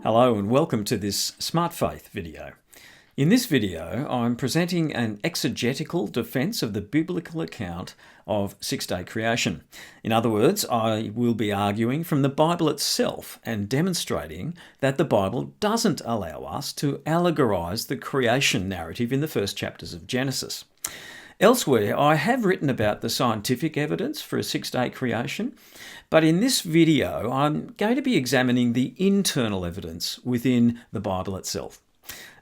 Hello and welcome to this Smart Faith video. In this video, I'm presenting an exegetical defense of the biblical account of six-day creation. In other words, I will be arguing from the Bible itself and demonstrating that the Bible doesn't allow us to allegorize the creation narrative in the first chapters of Genesis. Elsewhere, I have written about the scientific evidence for a six-day creation, but in this video, I'm going to be examining the internal evidence within the Bible itself.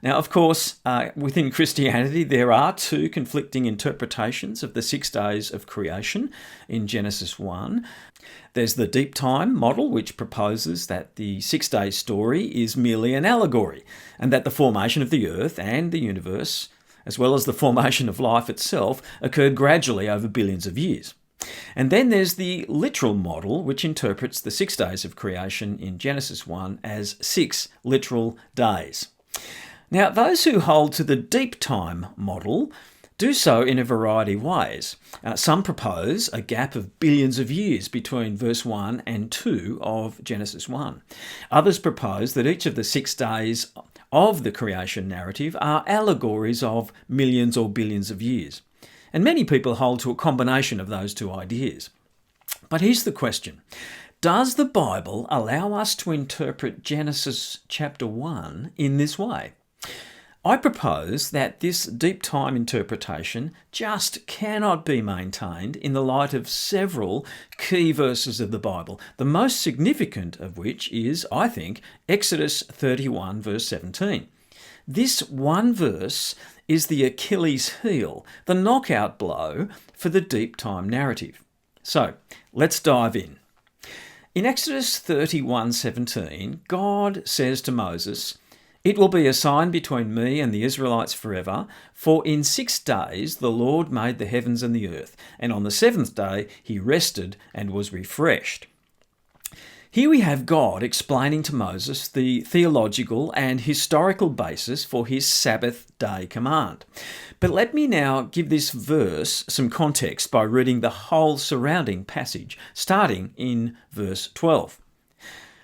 Now, of course, within Christianity, there are two conflicting interpretations of the 6 days of creation in Genesis 1. There's the deep time model, which proposes that the 6-day story is merely an allegory, and that the formation of the earth and the universe, as well as the formation of life itself, occurred gradually over billions of years. And then there's the literal model, which interprets the 6 days of creation in Genesis 1 as 6 literal days. Now, those who hold to the deep time model do so in a variety of ways. Some propose a gap of billions of years between verse 1 and 2 of Genesis 1. Others propose that each of the 6 days of the creation narrative are allegories of millions or billions of years. And many people hold to a combination of those two ideas. But here's the question. Does the Bible allow us to interpret Genesis chapter 1 in this way? I propose that this deep time interpretation just cannot be maintained in the light of several key verses of the Bible, the most significant of which is, I think, Exodus 31 verse 17. This one verse is the Achilles heel, the knockout blow for the deep time narrative. So, let's dive in. In Exodus 31:17, God says to Moses, "It will be a sign between me and the Israelites forever, for in 6 days the Lord made the heavens and the earth, and on the 7th day he rested and was refreshed." Here we have God explaining to Moses the theological and historical basis for his Sabbath day command. But let me now give this verse some context by reading the whole surrounding passage, starting in verse 12.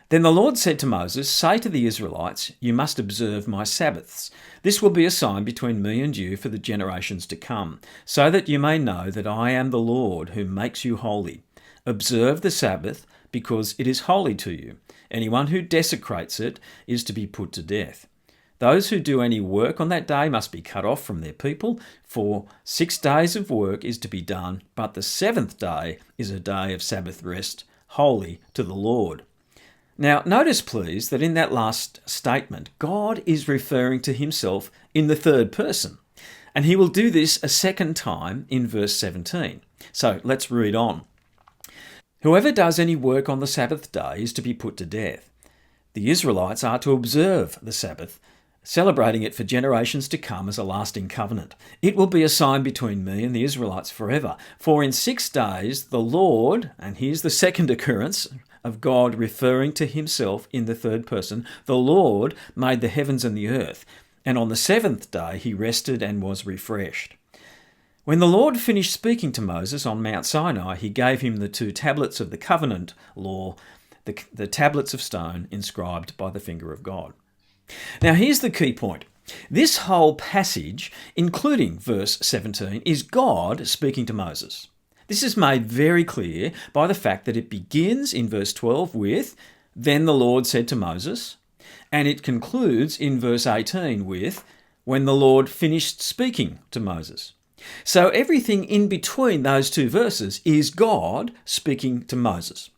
"Then the Lord said to Moses, 'Say to the Israelites, you must observe my Sabbaths. This will be a sign between me and you for the generations to come, so that you may know that I am the Lord who makes you holy. Observe the Sabbath, because it is holy to you. Anyone who desecrates it is to be put to death. Those who do any work on that day must be cut off from their people, for 6 days of work is to be done, but the 7th day is a day of Sabbath rest, holy to the Lord.'" Now, notice please that in that last statement, God is referring to himself in the third person, and he will do this a second time in verse 17. So let's read on. "Whoever does any work on the Sabbath day is to be put to death. The Israelites are to observe the Sabbath, celebrating it for generations to come as a lasting covenant. It will be a sign between me and the Israelites forever. For in 6 days the Lord," and here's the second occurrence of God referring to himself in the third person, "the Lord made the heavens and the earth, and on the 7th day he rested and was refreshed." When the Lord finished speaking to Moses on Mount Sinai, he gave him the 2 tablets of the covenant law, the tablets of stone inscribed by the finger of God. Now here's the key point. This whole passage, including verse 17, is God speaking to Moses. This is made very clear by the fact that it begins in verse 12 with, "Then the Lord said to Moses," and it concludes in verse 18 with, "When the Lord finished speaking to Moses." So everything in between those two verses is God speaking to Moses.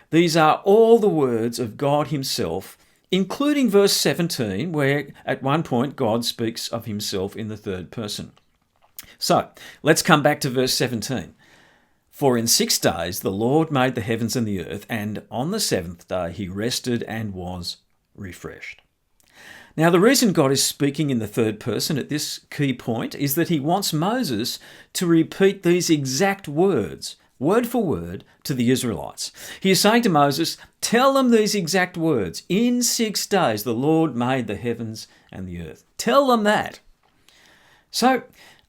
These are all the words of God himself, including verse 17, where at one point God speaks of himself in the third person. So let's come back to verse 17. "For in 6 days the Lord made the heavens and the earth, and on the 7th day he rested and was refreshed." Now, the reason God is speaking in the third person at this key point is that he wants Moses to repeat these exact words, word for word, to the Israelites. He is saying to Moses, tell them these exact words. In 6 days the Lord made the heavens and the earth. Tell them that. So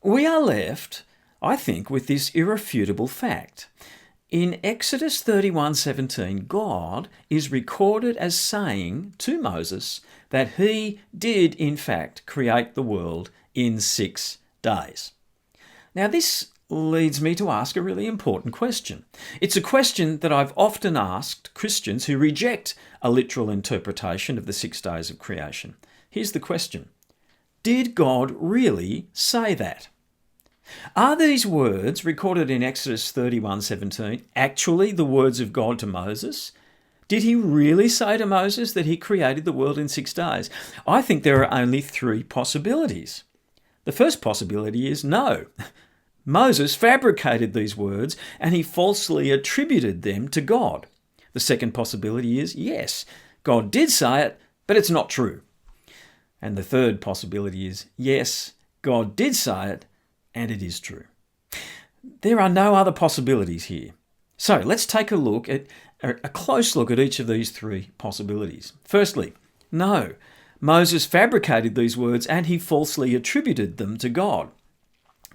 we are left, I think, with this irrefutable fact. In Exodus 31:17, God is recorded as saying to Moses that he did in fact create the world in 6 days. Now this leads me to ask a really important question. It's a question that I've often asked Christians who reject a literal interpretation of the 6 days of creation. Here's the question. Did God really say that? Are these words recorded in Exodus 31:17 actually the words of God to Moses? Did he really say to Moses that he created the world in 6 days? I think there are only 3 possibilities. The first possibility is no. Moses fabricated these words and he falsely attributed them to God. The second possibility is yes, God did say it, but it's not true. And the third possibility is yes, God did say it, and it is true. There are no other possibilities here. So let's take a close look at each of these 3 possibilities. Firstly, no, Moses fabricated these words and he falsely attributed them to God.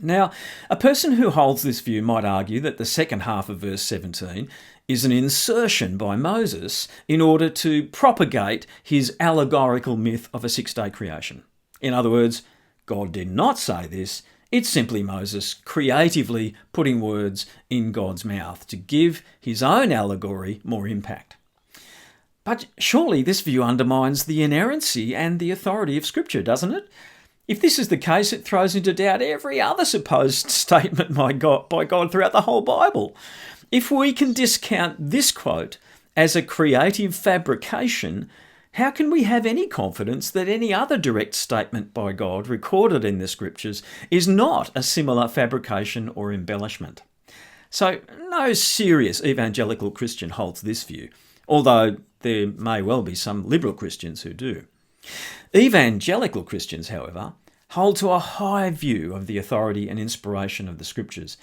Now, a person who holds this view might argue that the second half of verse 17 is an insertion by Moses in order to propagate his allegorical myth of a 6-day creation. In other words, God did not say this. It's simply Moses creatively putting words in God's mouth to give his own allegory more impact. But surely this view undermines the inerrancy and the authority of Scripture, doesn't it? If this is the case, it throws into doubt every other supposed statement by God throughout the whole Bible. If we can discount this quote as a creative fabrication, how can we have any confidence that any other direct statement by God recorded in the Scriptures is not a similar fabrication or embellishment? So no serious evangelical Christian holds this view, although there may well be some liberal Christians who do. Evangelical Christians, however, hold to a high view of the authority and inspiration of the Scriptures,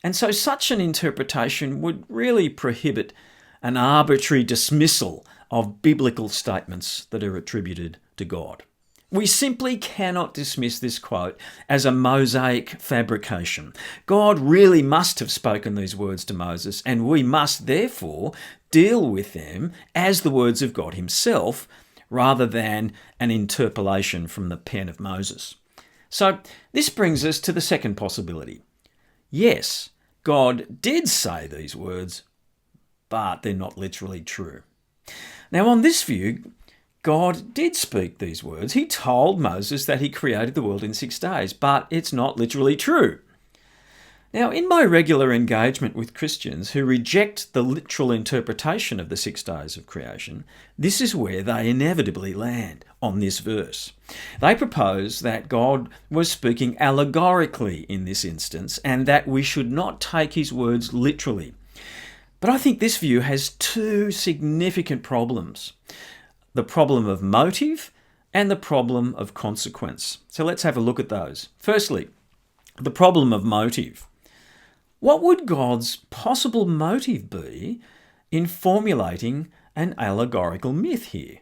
and so such an interpretation would really prohibit an arbitrary dismissal of biblical statements that are attributed to God. We simply cannot dismiss this quote as a Mosaic fabrication. God really must have spoken these words to Moses, and we must therefore deal with them as the words of God himself, rather than an interpolation from the pen of Moses. So this brings us to the second possibility. Yes, God did say these words, but they're not literally true. Now, on this view, God did speak these words. He told Moses that he created the world in 6 days, but it's not literally true. Now, in my regular engagement with Christians who reject the literal interpretation of the 6 days of creation, this is where they inevitably land on this verse. They propose that God was speaking allegorically in this instance and that we should not take his words literally. But I think this view has 2 significant problems: the problem of motive and the problem of consequence. So let's have a look at those. Firstly, the problem of motive. What would God's possible motive be in formulating an allegorical myth here?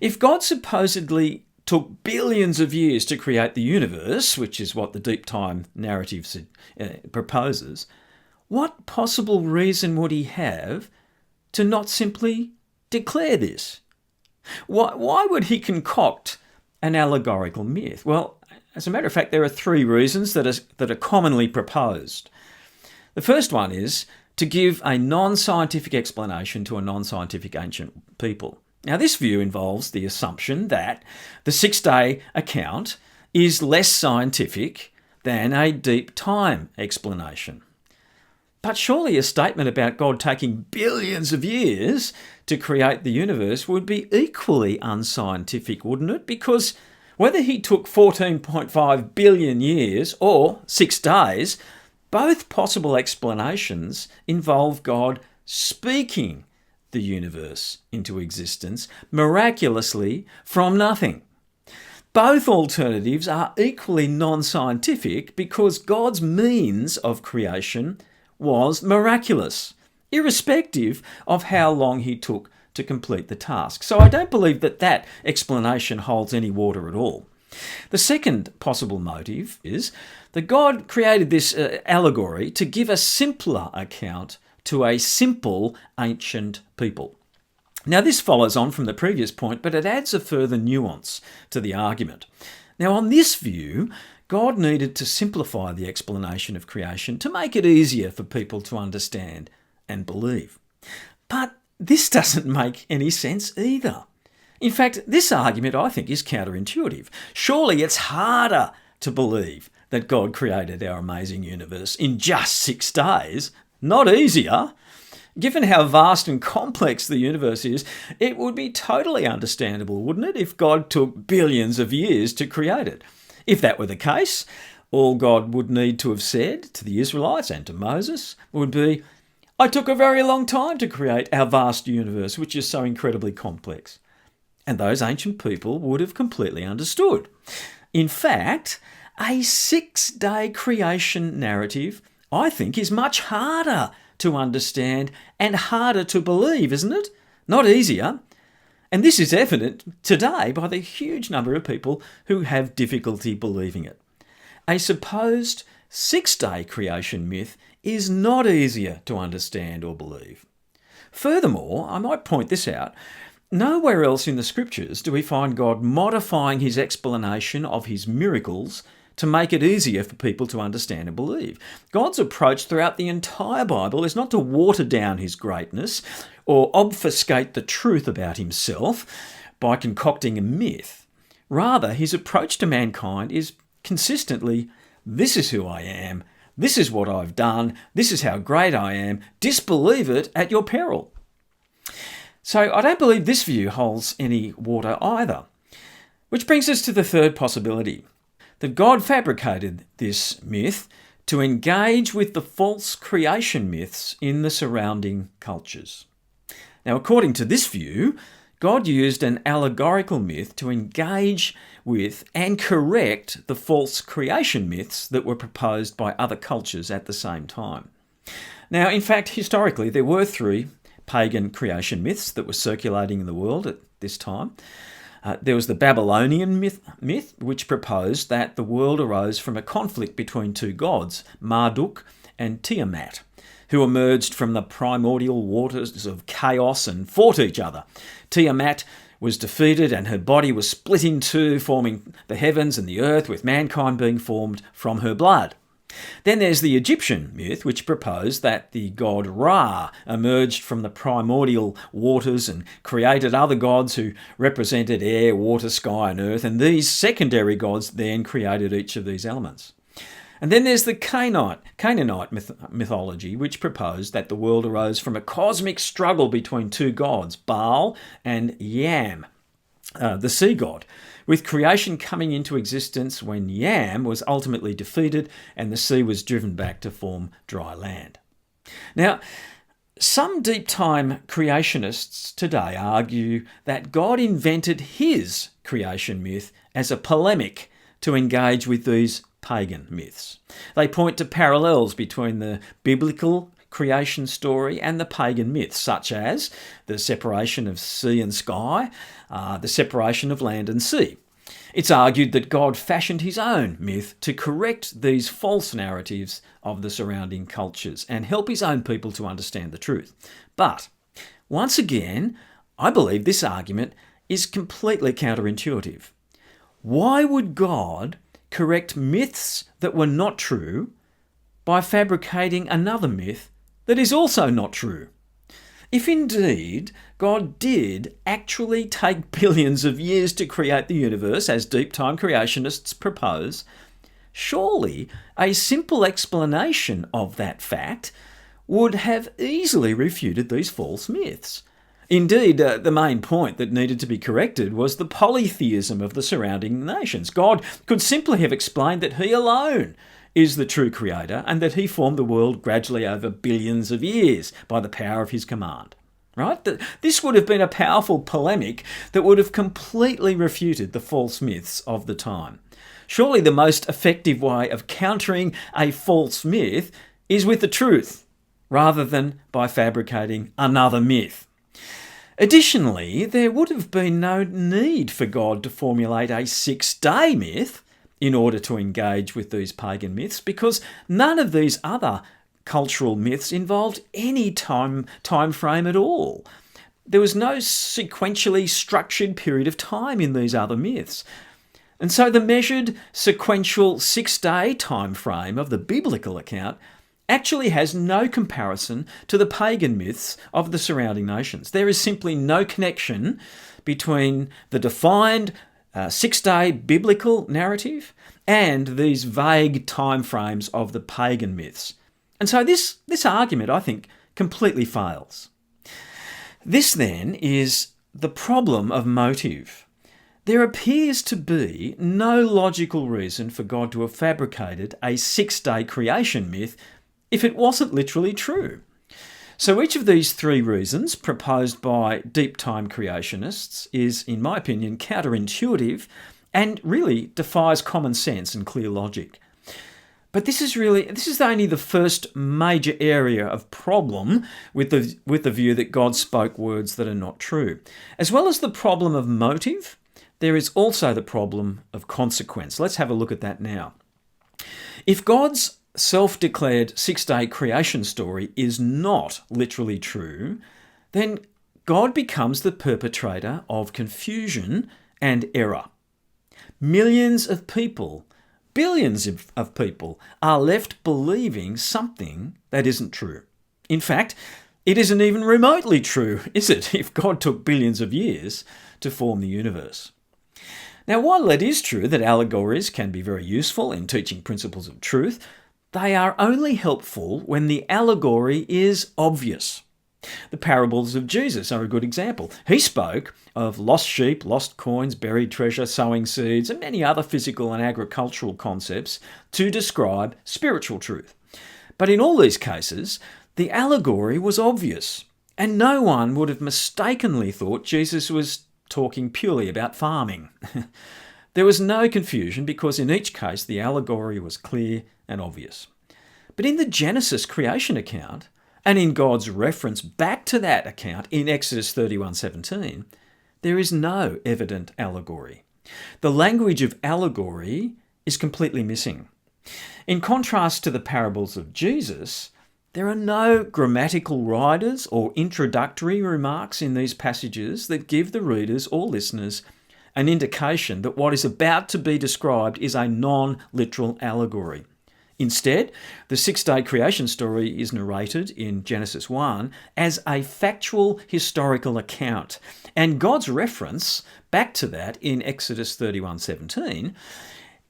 If God supposedly took billions of years to create the universe, which is what the deep time narrative proposes, what possible reason would he have to not simply declare this? Why would he concoct an allegorical myth? Well, as a matter of fact, there are 3 reasons that are commonly proposed. The first one is to give a non-scientific explanation to a non-scientific ancient people. Now, this view involves the assumption that the 6-day account is less scientific than a deep time explanation. But surely a statement about God taking billions of years to create the universe would be equally unscientific, wouldn't it? Because whether he took 14.5 billion years or 6 days, both possible explanations involve God speaking the universe into existence miraculously from nothing. Both alternatives are equally non-scientific because God's means of creation was miraculous, irrespective of how long he took to complete the task. So I don't believe that explanation holds any water at all. The second possible motive is that God created this allegory to give a simpler account to a simple ancient people. Now, this follows on from the previous point, but it adds a further nuance to the argument. Now, on this view, God needed to simplify the explanation of creation to make it easier for people to understand and believe. But this doesn't make any sense either. In fact, this argument, I think, is counterintuitive. Surely it's harder to believe that God created our amazing universe in just 6 days, not easier. Given how vast and complex the universe is, it would be totally understandable, wouldn't it, if God took billions of years to create it? If that were the case, all God would need to have said to the Israelites and to Moses would be, "I took a very long time to create our vast universe, which is so incredibly complex." And those ancient people would have completely understood. In fact, a 6-day creation narrative, I think, is much harder to understand and harder to believe, isn't it? Not easier. And this is evident today by the huge number of people who have difficulty believing it. A supposed 6-day creation myth is not easier to understand or believe. Furthermore, I might point this out, nowhere else in the scriptures do we find God modifying his explanation of his miracles to make it easier for people to understand and believe. God's approach throughout the entire Bible is not to water down his greatness or obfuscate the truth about himself by concocting a myth. Rather, his approach to mankind is consistently, "This is who I am, this is what I've done, this is how great I am, disbelieve it at your peril." So I don't believe this view holds any water either. Which brings us to the third possibility, that God fabricated this myth to engage with the false creation myths in the surrounding cultures. Now, according to this view, God used an allegorical myth to engage with and correct the false creation myths that were proposed by other cultures at the same time. Now, in fact, historically, there were 3 pagan creation myths that were circulating in the world at this time. There was the Babylonian myth, which proposed that the world arose from a conflict between 2 gods, Marduk and Tiamat, who emerged from the primordial waters of chaos and fought each other. Tiamat was defeated and her body was split in 2, forming the heavens and the earth, with mankind being formed from her blood. Then there's the Egyptian myth, which proposed that the god Ra emerged from the primordial waters and created other gods who represented air, water, sky and earth, and these secondary gods then created each of these elements. And then there's the Canaanite mythology, which proposed that the world arose from a cosmic struggle between 2 gods, Baal and Yam, the sea god, with creation coming into existence when Yam was ultimately defeated and the sea was driven back to form dry land. Now, some deep-time creationists today argue that God invented his creation myth as a polemic to engage with these pagan myths. They point to parallels between the biblical creation story and the pagan myths, such as the separation of sea and sky, the separation of land and sea. It's argued that God fashioned his own myth to correct these false narratives of the surrounding cultures and help his own people to understand the truth. But, once again, I believe this argument is completely counterintuitive. Why would God correct myths that were not true by fabricating another myth that is also not true? If indeed God did actually take billions of years to create the universe, as deep-time creationists propose, surely a simple explanation of that fact would have easily refuted these false myths. Indeed, the main point that needed to be corrected was the polytheism of the surrounding nations. God could simply have explained that he alone is the true creator and that he formed the world gradually over billions of years by the power of his command. Right? This would have been a powerful polemic that would have completely refuted the false myths of the time. Surely the most effective way of countering a false myth is with the truth, rather than by fabricating another myth. Additionally, there would have been no need for God to formulate a 6-day myth in order to engage with these pagan myths, because none of these other cultural myths involved any time frame at all. There was no sequentially structured period of time in these other myths. And so the measured sequential 6-day time frame of the biblical account actually has no comparison to the pagan myths of the surrounding nations. There is simply no connection between the defined 6-day biblical narrative and these vague time frames of the pagan myths. And so this argument, I think, completely fails. This then is the problem of motive. There appears to be no logical reason for God to have fabricated a 6-day creation myth if it wasn't literally true. So each of these 3 reasons proposed by deep time creationists is, in my opinion, counterintuitive and really defies common sense and clear logic. But this is only the first major area of problem with the view that God spoke words that are not true. As well as the problem of motive, there is also the problem of consequence. Let's have a look at that now. If God's self-declared 6-day creation story is not literally true, then God becomes the perpetrator of confusion and error. Millions of people, billions of people are left believing something that isn't true. In fact, it isn't even remotely true, is it, if God took billions of years to form the universe? Now, while it is true that allegories can be very useful in teaching principles of truth, they are only helpful when the allegory is obvious. The parables of Jesus are a good example. He spoke of lost sheep, lost coins, buried treasure, sowing seeds, and many other physical and agricultural concepts to describe spiritual truth. But in all these cases, the allegory was obvious, and no one would have mistakenly thought Jesus was talking purely about farming. There was no confusion because in each case the allegory was clear and obvious. But in the Genesis creation account, and in God's reference back to that account in Exodus 31:17, there is no evident allegory. The language of allegory is completely missing. In contrast to the parables of Jesus, there are no grammatical riders or introductory remarks in these passages that give the readers or listeners an indication that what is about to be described is a non-literal allegory. Instead, the 6-day creation story is narrated in Genesis 1 as a factual historical account, and God's reference back to that in Exodus 31:17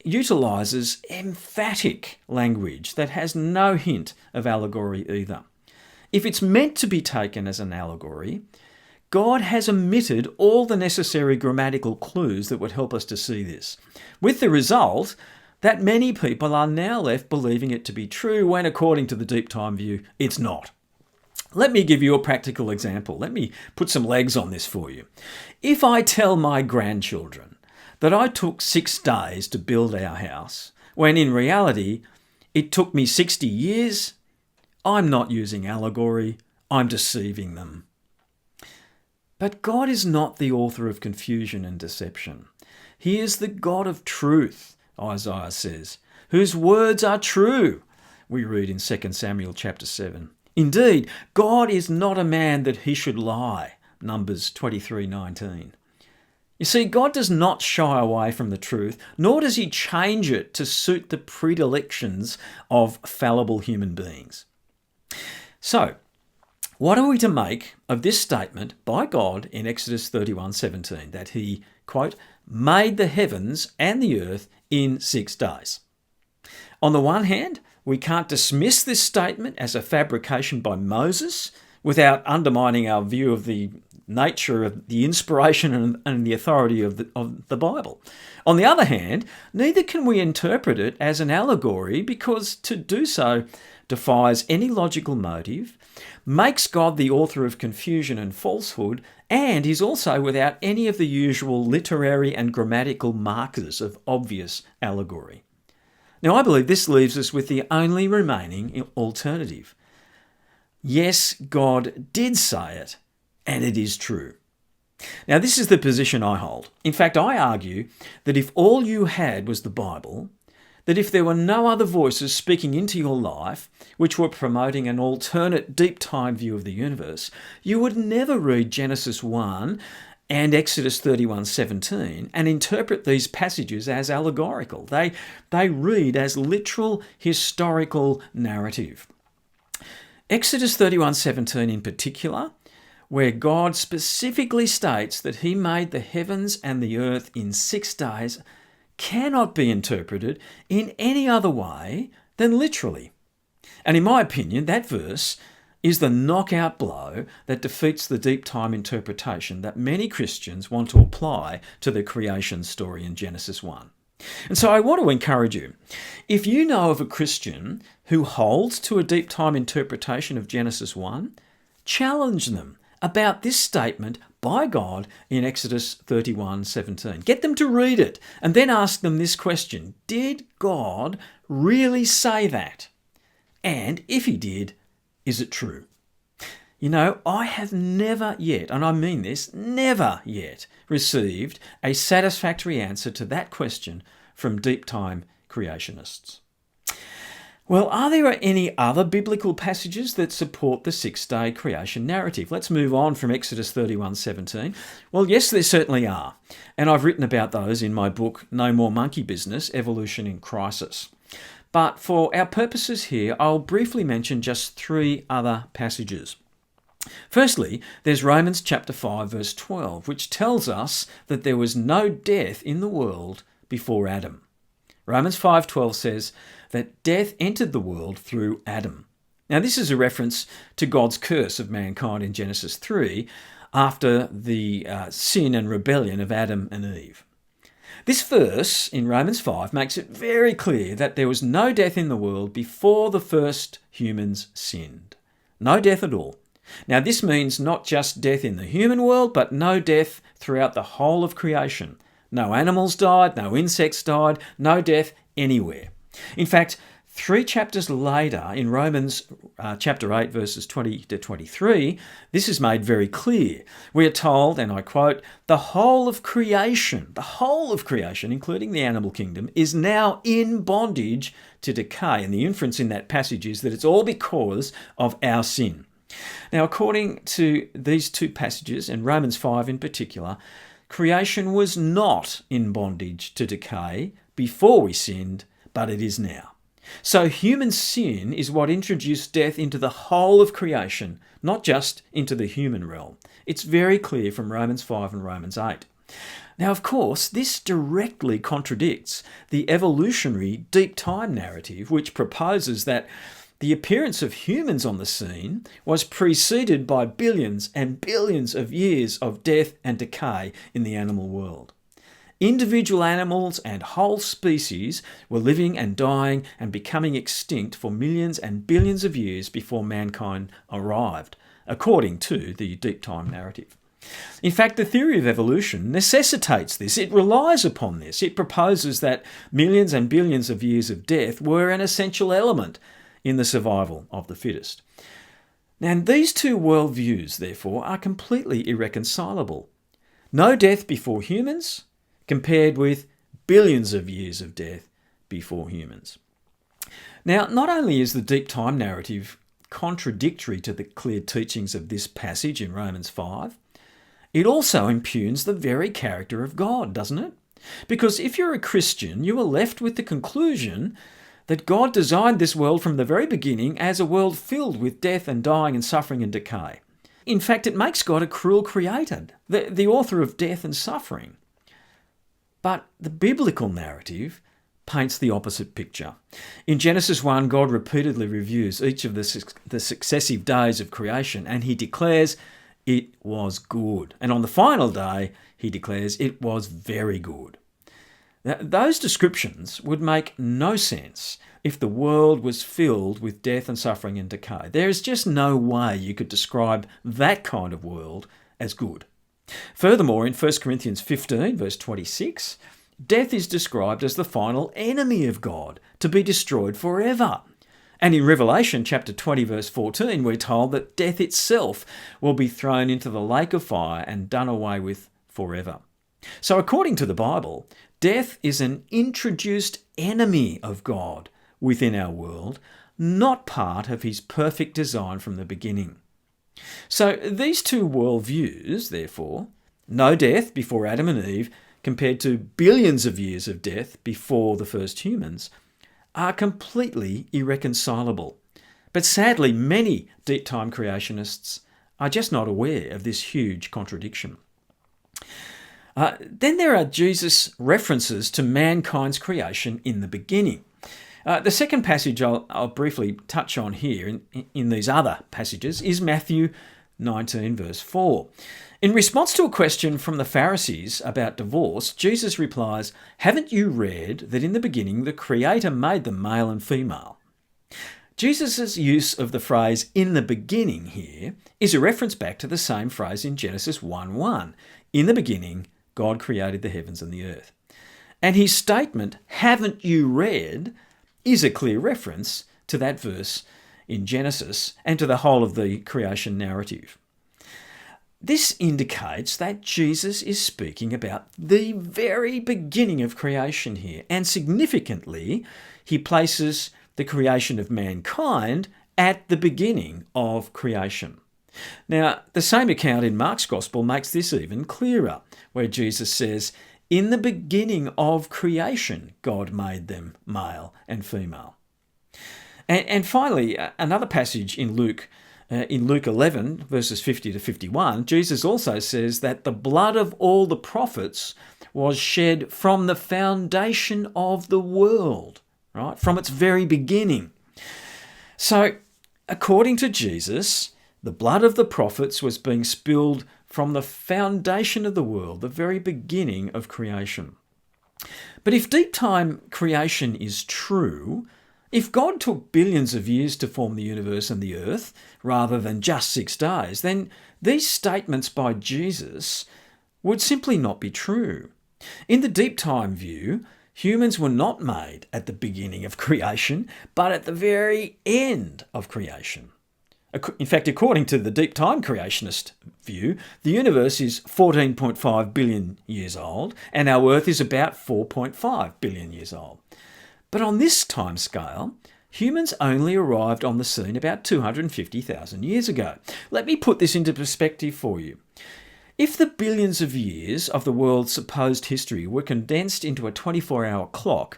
utilises emphatic language that has no hint of allegory either. If it's meant to be taken as an allegory, God has omitted all the necessary grammatical clues that would help us to see this, with the result that many people are now left believing it to be true when, according to the deep time view, it's not. Let me give you a practical example. Let me put some legs on this for you. If I tell my grandchildren that I took 6 days to build our house, when in reality it took me 60 years, I'm not using allegory, I'm deceiving them. But God is not the author of confusion and deception. He is the God of truth, Isaiah says, whose words are true, we read in 2 Samuel chapter 7. Indeed, God is not a man that he should lie, Numbers 23:19. You see, God does not shy away from the truth, nor does he change it to suit the predilections of fallible human beings. So, what are we to make of this statement by God in Exodus 31:17 that he, quote, made the heavens and the earth in 6 days? On the one hand, we can't dismiss this statement as a fabrication by Moses without undermining our view of the nature of the inspiration and the authority of the Bible. On the other hand, neither can we interpret it as an allegory because to do so defies any logical motive, makes God the author of confusion and falsehood, and is also without any of the usual literary and grammatical markers of obvious allegory. Now, I believe this leaves us with the only remaining alternative. Yes, God did say it, and it is true. Now, this is the position I hold. In fact, I argue that if all you had was the Bible, that if there were no other voices speaking into your life which were promoting an alternate deep time view of the universe, you would never read Genesis 1 and Exodus 31:17 and interpret these passages as allegorical. They read as literal historical narrative. Exodus 31:17 in particular, where God specifically states that he made the heavens and the earth in 6 days, cannot be interpreted in any other way than literally. And in my opinion, that verse is the knockout blow that defeats the deep time interpretation that many Christians want to apply to the creation story in Genesis 1. And so I want to encourage you, if you know of a Christian who holds to a deep time interpretation of Genesis 1, challenge them about this statement by God in Exodus 31:17. Get them to read it and then ask them this question: did God really say that? And if he did, is it true? You know, I have never yet, and I mean this, never yet received a satisfactory answer to that question from deep time creationists. Well, are there any other biblical passages that support the 6-day creation narrative? Let's move on from Exodus 31:17. Well, yes, there certainly are. And I've written about those in my book, No More Monkey Business, Evolution in Crisis. But for our purposes here, I'll briefly mention just 3 other passages. Firstly, there's Romans chapter 5, verse 12, which tells us that there was no death in the world before Adam. Romans 5:12 says that death entered the world through Adam. Now, this is a reference to God's curse of mankind in Genesis 3 after the sin and rebellion of Adam and Eve. This verse in Romans 5 makes it very clear that there was no death in the world before the first humans sinned. No death at all. Now, this means not just death in the human world, but no death throughout the whole of creation. No animals died, no insects died, no death anywhere. In fact, 3 chapters later, in Romans chapter 8, verses 20 to 23, this is made very clear. We are told, and I quote, the whole of creation, including the animal kingdom, is now in bondage to decay. And the inference in that passage is that it's all because of our sin. Now, according to these 2 passages, and Romans 5 in particular, creation was not in bondage to decay before we sinned, but it is now. So human sin is what introduced death into the whole of creation, not just into the human realm. It's very clear from Romans 5 and Romans 8. Now, of course, this directly contradicts the evolutionary deep time narrative, which proposes that the appearance of humans on the scene was preceded by billions and billions of years of death and decay in the animal world. Individual animals and whole species were living and dying and becoming extinct for millions and billions of years before mankind arrived, according to the deep time narrative. In fact, the theory of evolution necessitates this. It relies upon this. It proposes that millions and billions of years of death were an essential element in the survival of the fittest. Now, these 2 worldviews, therefore, are completely irreconcilable. No death before humans, compared with billions of years of death before humans. Now, not only is the deep time narrative contradictory to the clear teachings of this passage in Romans 5, it also impugns the very character of God, doesn't it? Because if you're a Christian, you are left with the conclusion that God designed this world from the very beginning as a world filled with death and dying and suffering and decay. In fact, it makes God a cruel creator, the author of death and suffering. But the biblical narrative paints the opposite picture. In Genesis 1, God repeatedly reviews each of the successive days of creation, and he declares it was good. And on the final day, he declares it was very good. Now, those descriptions would make no sense if the world was filled with death and suffering and decay. There is just no way you could describe that kind of world as good. Furthermore, in 1 Corinthians 15, verse 26, death is described as the final enemy of God, to be destroyed forever. And in Revelation chapter 20, verse 14, we're told that death itself will be thrown into the lake of fire and done away with forever. So according to the Bible, Death is an introduced enemy of God within our world, not part of his perfect design from the beginning. So these two worldviews, therefore, no death before Adam and Eve compared to billions of years of death before the first humans, are completely irreconcilable. But sadly, many deep time creationists are just not aware of this huge contradiction. Then there are Jesus' references to mankind's creation in the beginning. The second passage I'll briefly touch on here in these other passages is Matthew 19 verse 4. In response to a question from the Pharisees about divorce, Jesus replies, "Haven't you read that in the beginning the Creator made them male and female?" Jesus' use of the phrase "in the beginning" here is a reference back to the same phrase in Genesis 1:1. In the beginning, God created the heavens and the earth. And his statement, "Haven't you read?" is a clear reference to that verse in Genesis and to the whole of the creation narrative. This indicates that Jesus is speaking about the very beginning of creation here, and significantly, he places the creation of mankind at the beginning of creation. Now, the same account in Mark's Gospel makes this even clearer, where Jesus says, "In the beginning of creation, God made them male and female." And finally, another passage in Luke 11, verses 50 to 51, Jesus also says that the blood of all the prophets was shed from the foundation of the world, right? From its very beginning. So, according to Jesus, the blood of the prophets was being spilled from the foundation of the world, the very beginning of creation. But if deep time creation is true, if God took billions of years to form the universe and the earth, rather than just 6 days, then these statements by Jesus would simply not be true. In the deep time view, humans were not made at the beginning of creation, but at the very end of creation. In fact, according to the deep time creationist view, the universe is 14.5 billion years old, and our Earth is about 4.5 billion years old. But on this time scale, humans only arrived on the scene about 250,000 years ago. Let me put this into perspective for you. If the billions of years of the world's supposed history were condensed into a 24-hour clock,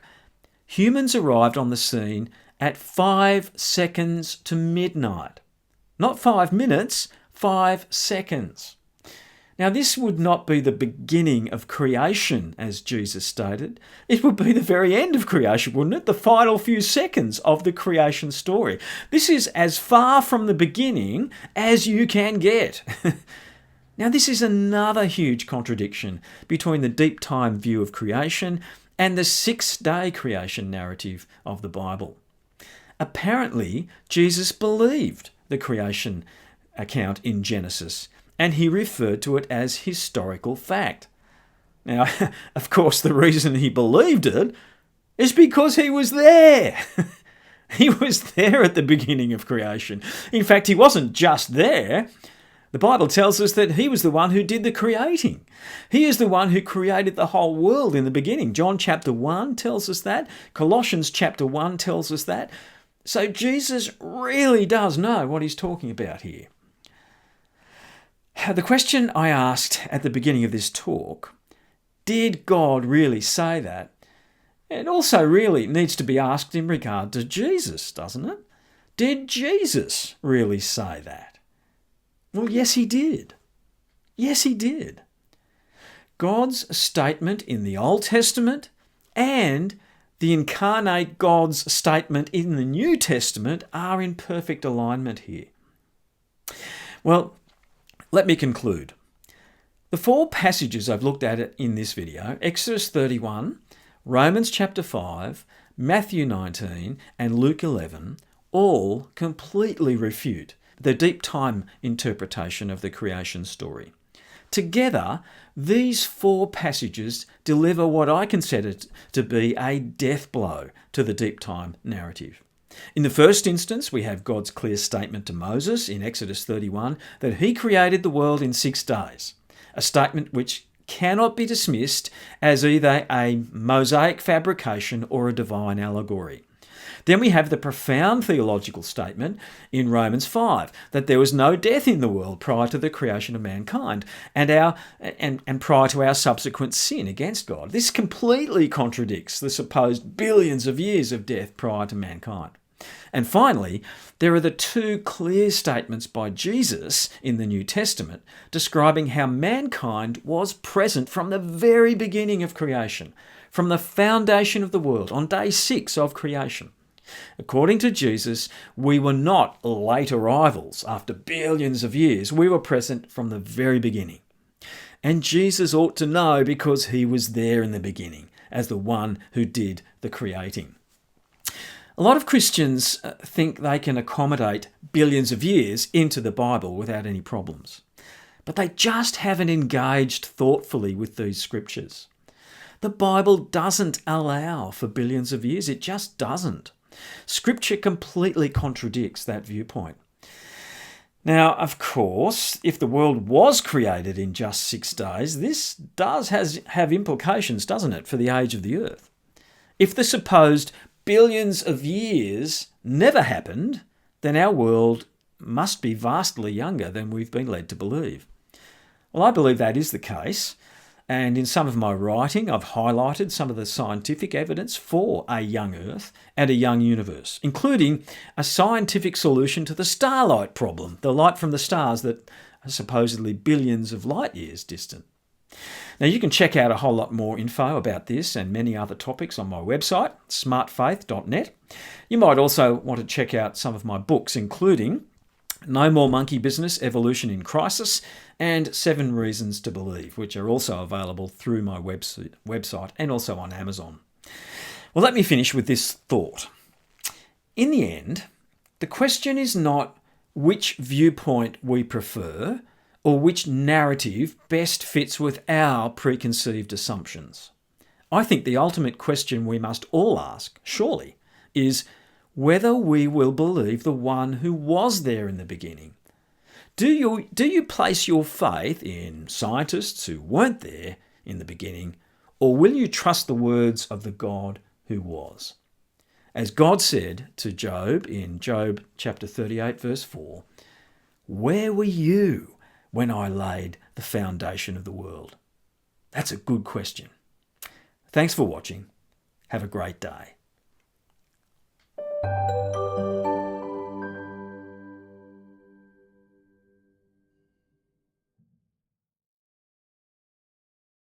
humans arrived on the scene at 5 seconds to midnight. Not 5 minutes, 5 seconds. Now, this would not be the beginning of creation, as Jesus stated. It would be the very end of creation, wouldn't it? The final few seconds of the creation story. This is as far from the beginning as you can get. Now, this is another huge contradiction between the deep time view of creation and the 6-day creation narrative of the Bible. Apparently, Jesus believed the creation account in Genesis, and he referred to it as historical fact. Now, of course, the reason he believed it is because he was there. He was there at the beginning of creation. In fact, he wasn't just there. The Bible tells us that he was the one who did the creating. He is the one who created the whole world in the beginning. John chapter 1 tells us that. Colossians chapter 1 tells us that. So Jesus really does know what he's talking about here. The question I asked at the beginning of this talk, did God really say that? It also really needs to be asked in regard to Jesus, doesn't it? Did Jesus really say that? Well, yes, he did. Yes, he did. God's statement in the Old Testament and the incarnate God's statement in the New Testament are in perfect alignment here. Well, let me conclude. The 4 passages I've looked at in this video, Exodus 31, Romans chapter 5, Matthew 19, and Luke 11, all completely refute the deep time interpretation of the creation story. Together, these 4 passages deliver what I consider to be a death blow to the deep time narrative. In the first instance, we have God's clear statement to Moses in Exodus 31 that he created the world in 6 days, a statement which cannot be dismissed as either a Mosaic fabrication or a divine allegory. Then we have the profound theological statement in Romans 5 that there was no death in the world prior to the creation of mankind and prior to our subsequent sin against God. This completely contradicts the supposed billions of years of death prior to mankind. And finally, there are the two clear statements by Jesus in the New Testament describing how mankind was present from the very beginning of creation, from the foundation of the world, on day 6 of creation. According to Jesus, we were not late arrivals after billions of years. We were present from the very beginning. And Jesus ought to know because he was there in the beginning as the one who did the creating. A lot of Christians think they can accommodate billions of years into the Bible without any problems. But they just haven't engaged thoughtfully with these scriptures. The Bible doesn't allow for billions of years. It just doesn't. Scripture completely contradicts that viewpoint. Now, of course, if the world was created in just 6 days, this does have implications, doesn't it, for the age of the earth? If the supposed billions of years never happened, then our world must be vastly younger than we've been led to believe. Well, I believe that is the case. And in some of my writing, I've highlighted some of the scientific evidence for a young Earth and a young universe, including a scientific solution to the starlight problem, the light from the stars that are supposedly billions of light years distant. Now, you can check out a whole lot more info about this and many other topics on my website, smartfaith.net. You might also want to check out some of my books, including No More Monkey Business, Evolution in Crisis, and 7 Reasons to Believe, which are also available through my website and also on Amazon. Well, let me finish with this thought. In the end, the question is not which viewpoint we prefer or which narrative best fits with our preconceived assumptions. I think the ultimate question we must all ask, surely, is whether we will believe the one who was there in the beginning. Do you place your faith in scientists who weren't there in the beginning, or will you trust the words of the God who was? As God said to Job in Job chapter 38, verse 4, "Where were you when I laid the foundation of the world?" That's a good question. Thanks for watching. Have a great day.